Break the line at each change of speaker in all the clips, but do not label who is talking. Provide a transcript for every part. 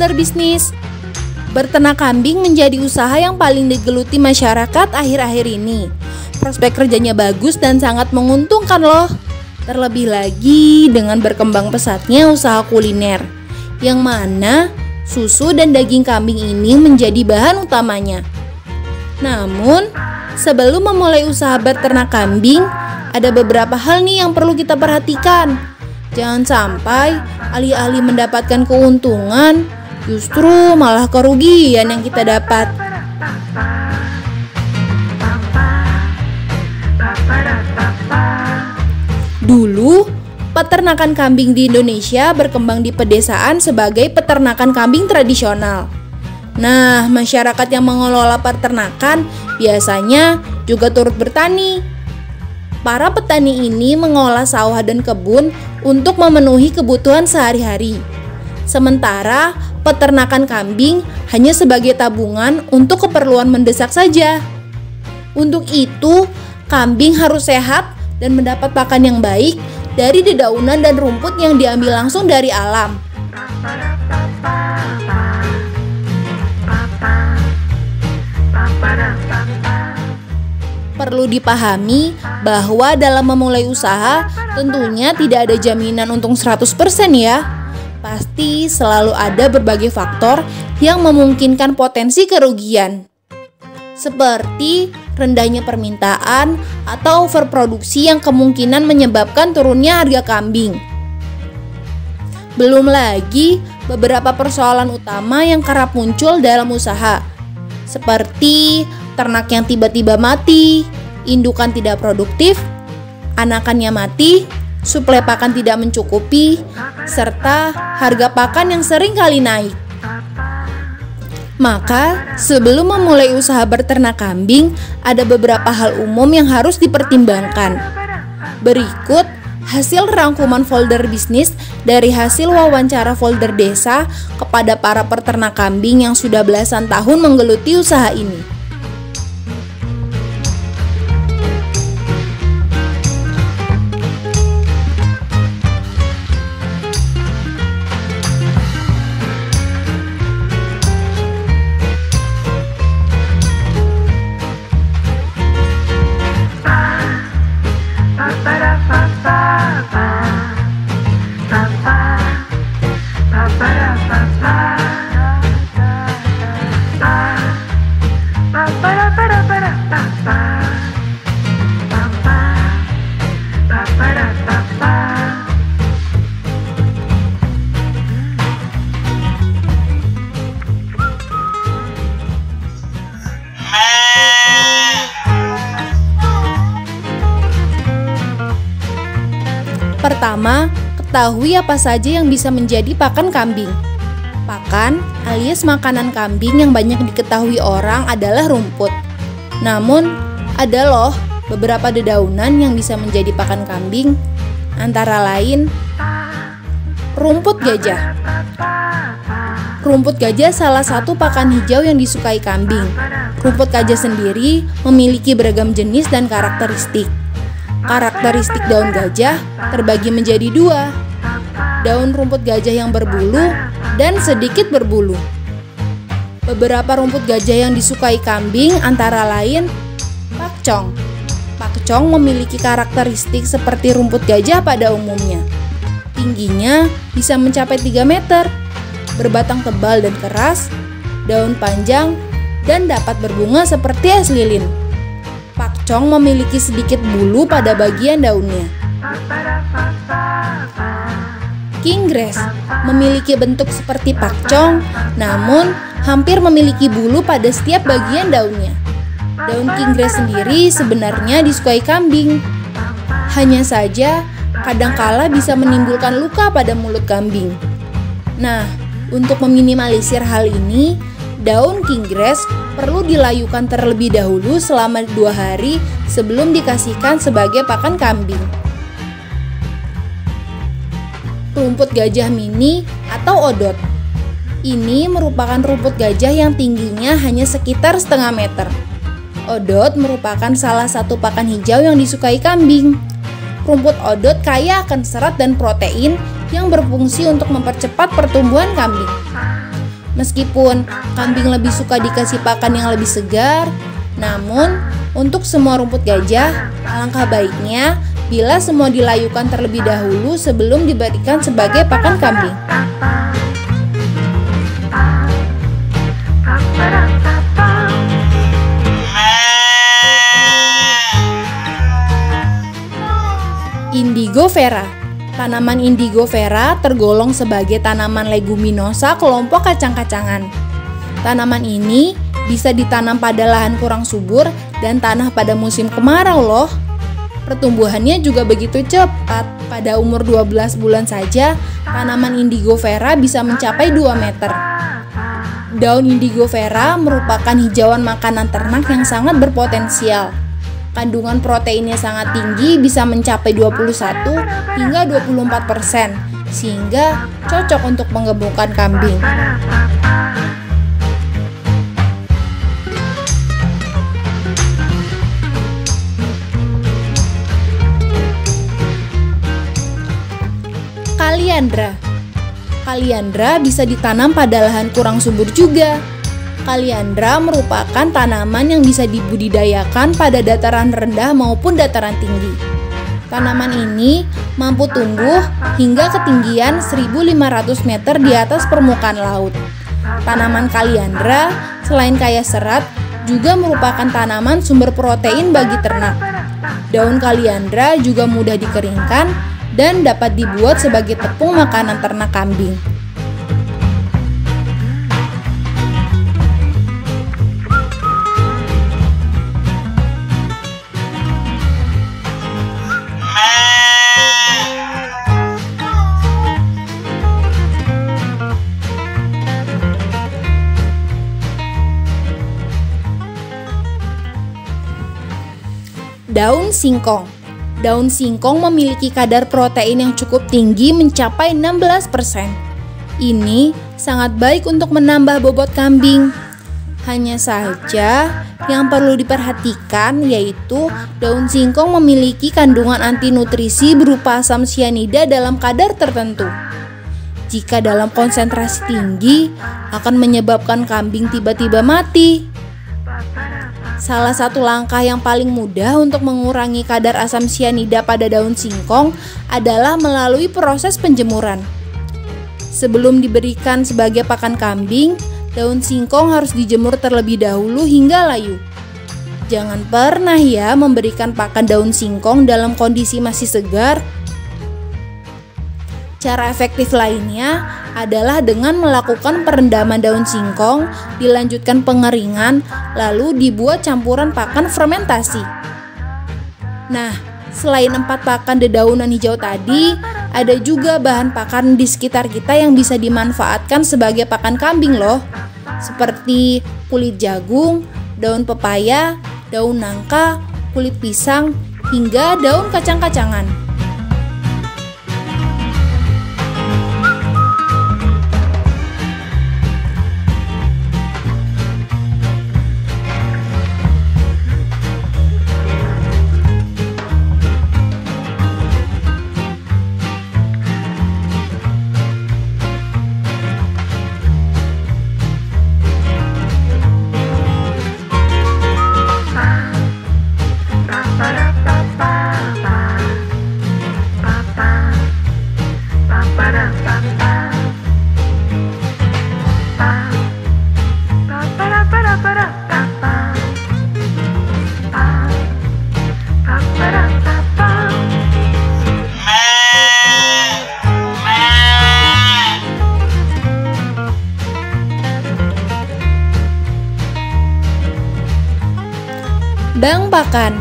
folder bisnis. Berternak kambing menjadi usaha yang paling digeluti masyarakat akhir-akhir ini. Prospek kerjanya bagus dan sangat menguntungkan loh. Terlebih lagi dengan berkembang pesatnya usaha kuliner, yang mana susu dan daging kambing ini menjadi bahan utamanya. Namun, sebelum memulai usaha berternak kambing, ada beberapa hal nih yang perlu kita perhatikan. Jangan sampai alih-alih mendapatkan keuntungan, justru malah kerugian yang kita dapat. Dulu, peternakan kambing di Indonesia berkembang di pedesaan sebagai peternakan kambing tradisional. Nah, masyarakat yang mengelola peternakan biasanya juga turut bertani. Para petani ini mengolah sawah dan kebun untuk memenuhi kebutuhan sehari-hari. Sementara peternakan kambing hanya sebagai tabungan untuk keperluan mendesak saja. Untuk itu, kambing harus sehat dan mendapat pakan yang baik dari dedaunan dan rumput yang diambil langsung dari alam. Perlu dipahami bahwa dalam memulai usaha tentunya tidak ada jaminan untung 100% ya. Pasti selalu ada berbagai faktor yang memungkinkan potensi kerugian. Seperti rendahnya permintaan atau overproduksi yang kemungkinan menyebabkan turunnya harga kambing. Belum lagi beberapa persoalan utama yang kerap muncul dalam usaha, seperti ternak yang tiba-tiba mati, indukan tidak produktif, anakannya mati, suplai pakan tidak mencukupi, serta harga pakan yang sering kali naik. Maka, sebelum memulai usaha berternak kambing, ada beberapa hal umum yang harus dipertimbangkan. Berikut hasil rangkuman folder bisnis dari hasil wawancara folder desa kepada para peternak kambing yang sudah belasan tahun menggeluti usaha ini. Pertama, ketahui apa saja yang bisa menjadi pakan kambing. Pakan alias makanan kambing yang banyak diketahui orang adalah rumput. Namun, ada loh beberapa dedaunan yang bisa menjadi pakan kambing, antara lain rumput gajah. Rumput gajah salah satu pakan hijau yang disukai kambing. Rumput gajah sendiri memiliki beragam jenis dan karakteristik. Karakteristik daun gajah terbagi menjadi dua, daun rumput gajah yang berbulu dan sedikit berbulu. Beberapa rumput gajah yang disukai kambing antara lain pakcong. Pakcong memiliki karakteristik seperti rumput gajah pada umumnya. Tingginya bisa mencapai 3 meter, berbatang tebal dan keras, daun panjang, dan dapat berbunga seperti es lilin. Pakcong memiliki sedikit bulu pada bagian daunnya. Kinggrass memiliki bentuk seperti pakcong, namun hampir memiliki bulu pada setiap bagian daunnya. Daun kinggrass sendiri sebenarnya disukai kambing. Hanya saja, kadangkala bisa menimbulkan luka pada mulut kambing. Nah, untuk meminimalisir hal ini, daun kinggrass perlu dilayukan terlebih dahulu selama 2 hari sebelum dikasihkan sebagai pakan kambing. Rumput gajah mini atau odot. Ini merupakan rumput gajah yang tingginya hanya sekitar setengah meter. Odot merupakan salah satu pakan hijau yang disukai kambing. Rumput odot kaya akan serat dan protein yang berfungsi untuk mempercepat pertumbuhan kambing. Meskipun kambing lebih suka dikasih pakan yang lebih segar, namun untuk semua rumput gajah, alangkah baiknya bila semua dilayukan terlebih dahulu sebelum diberikan sebagai pakan kambing. Indigo Vera. Tanaman Indigo Vera tergolong sebagai tanaman leguminosa kelompok kacang-kacangan. Tanaman ini bisa ditanam pada lahan kurang subur dan tanah pada musim kemarau loh. Pertumbuhannya juga begitu cepat. Pada umur 12 bulan saja, tanaman Indigo Vera bisa mencapai 2 meter. Daun Indigo Vera merupakan hijauan makanan ternak yang sangat berpotensial. Kandungan proteinnya sangat tinggi, bisa mencapai 21 hingga 24%, sehingga cocok untuk menggemukkan kambing. Kaliandra. Kaliandra bisa ditanam pada lahan kurang subur juga. Kaliandra merupakan tanaman yang bisa dibudidayakan pada dataran rendah maupun dataran tinggi. Tanaman ini mampu tumbuh hingga ketinggian 1.500 meter di atas permukaan laut. Tanaman Kaliandra selain kaya serat, juga merupakan tanaman sumber protein bagi ternak. Daun Kaliandra juga mudah dikeringkan dan dapat dibuat sebagai tepung makanan ternak kambing. Daun singkong. Daun singkong memiliki kadar protein yang cukup tinggi mencapai 16%. Ini sangat baik untuk menambah bobot kambing. Hanya saja yang perlu diperhatikan yaitu daun singkong memiliki kandungan anti nutrisi berupa asam sianida dalam kadar tertentu. Jika dalam konsentrasi tinggi akan menyebabkan kambing tiba-tiba mati. Salah satu langkah yang paling mudah untuk mengurangi kadar asam sianida pada daun singkong adalah melalui proses penjemuran. Sebelum diberikan sebagai pakan kambing, daun singkong harus dijemur terlebih dahulu hingga layu. Jangan pernah ya memberikan pakan daun singkong dalam kondisi masih segar. Cara efektif lainnya adalah dengan melakukan perendaman daun singkong, dilanjutkan pengeringan, lalu dibuat campuran pakan fermentasi. Nah, selain 4 pakan dedaunan hijau tadi, ada juga bahan pakan di sekitar kita yang bisa dimanfaatkan sebagai pakan kambing loh. Seperti kulit jagung, daun pepaya, daun nangka, kulit pisang, hingga daun kacang-kacangan. Bank pakan.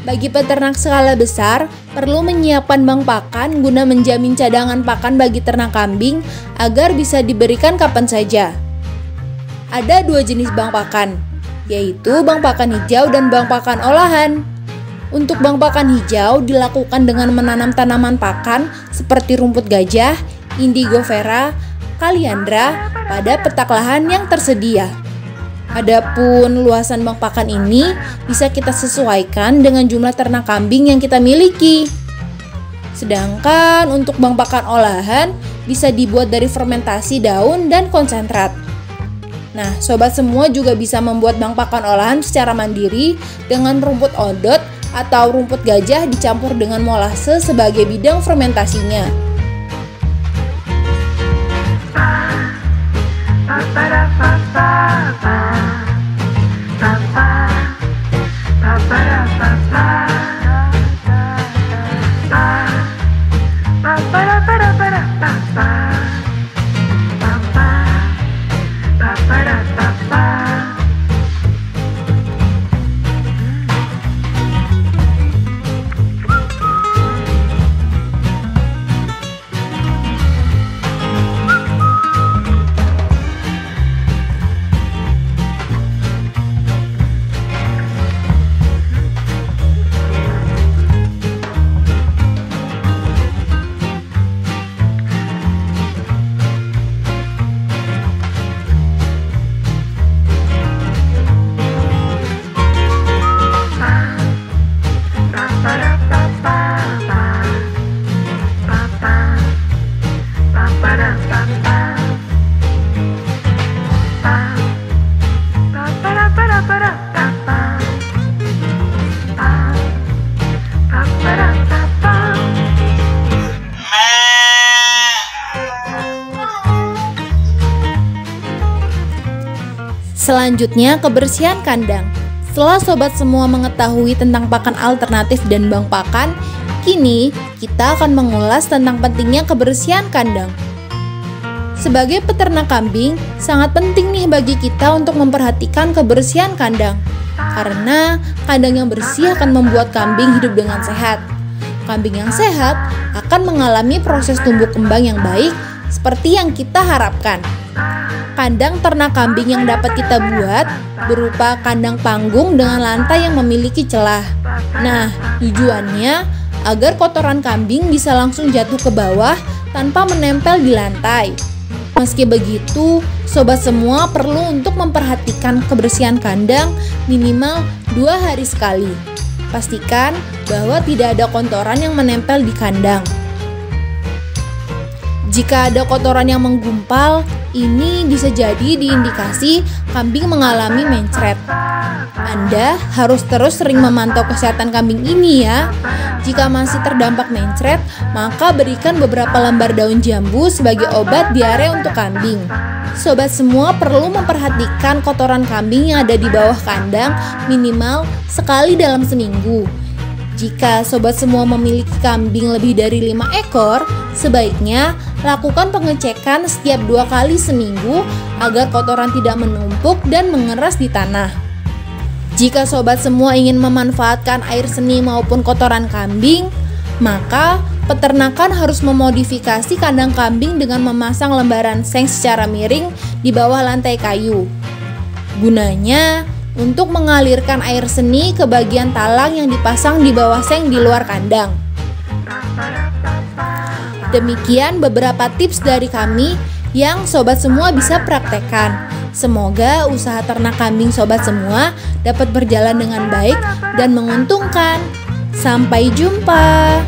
Bagi peternak skala besar, perlu menyiapkan bank pakan guna menjamin cadangan pakan bagi ternak kambing agar bisa diberikan kapan saja. Ada 2 jenis bank pakan, yaitu bank pakan hijau dan bank pakan olahan. Untuk bank pakan hijau dilakukan dengan menanam tanaman pakan seperti rumput gajah, Indigo Vera, Kaliandra pada petak lahan yang tersedia. Adapun luasan bank pakan ini bisa kita sesuaikan dengan jumlah ternak kambing yang kita miliki. Sedangkan untuk bank pakan olahan bisa dibuat dari fermentasi daun dan konsentrat. Nah, sobat semua juga bisa membuat bank pakan olahan secara mandiri dengan rumput odot atau rumput gajah dicampur dengan molase sebagai bidang fermentasinya. Selanjutnya, kebersihan kandang. Setelah sobat semua mengetahui tentang pakan alternatif dan bank pakan, kini kita akan mengulas tentang pentingnya kebersihan kandang. Sebagai peternak kambing, sangat penting nih bagi kita untuk memperhatikan kebersihan kandang. Karena kandang yang bersih akan membuat kambing hidup dengan sehat. Kambing yang sehat akan mengalami proses tumbuh kembang yang baik seperti yang kita harapkan. Kandang ternak kambing yang dapat kita buat berupa kandang panggung dengan lantai yang memiliki celah. Nah, tujuannya agar kotoran kambing bisa langsung jatuh ke bawah tanpa menempel di lantai. Meski begitu, sobat semua perlu untuk memperhatikan kebersihan kandang minimal 2 hari sekali. Pastikan bahwa tidak ada kotoran yang menempel di kandang. Jika ada kotoran yang menggumpal, ini bisa jadi diindikasi kambing mengalami mencret. Anda harus terus sering memantau kesehatan kambing ini ya. Jika masih terdampak mencret, maka berikan beberapa lembar daun jambu sebagai obat diare untuk kambing. Sobat semua perlu memperhatikan kotoran kambing yang ada di bawah kandang minimal sekali dalam seminggu. Jika sobat semua memiliki kambing lebih dari 5 ekor, sebaiknya lakukan pengecekan setiap 2 kali seminggu agar kotoran tidak menumpuk dan mengeras di tanah. Jika sobat semua ingin memanfaatkan air seni maupun kotoran kambing, maka peternakan harus memodifikasi kandang kambing dengan memasang lembaran seng secara miring di bawah lantai kayu. Gunanya untuk mengalirkan air seni ke bagian talang yang dipasang di bawah seng di luar kandang. Demikian beberapa tips dari kami yang sobat semua bisa praktekkan. Semoga usaha ternak kambing sobat semua dapat berjalan dengan baik dan menguntungkan. Sampai jumpa.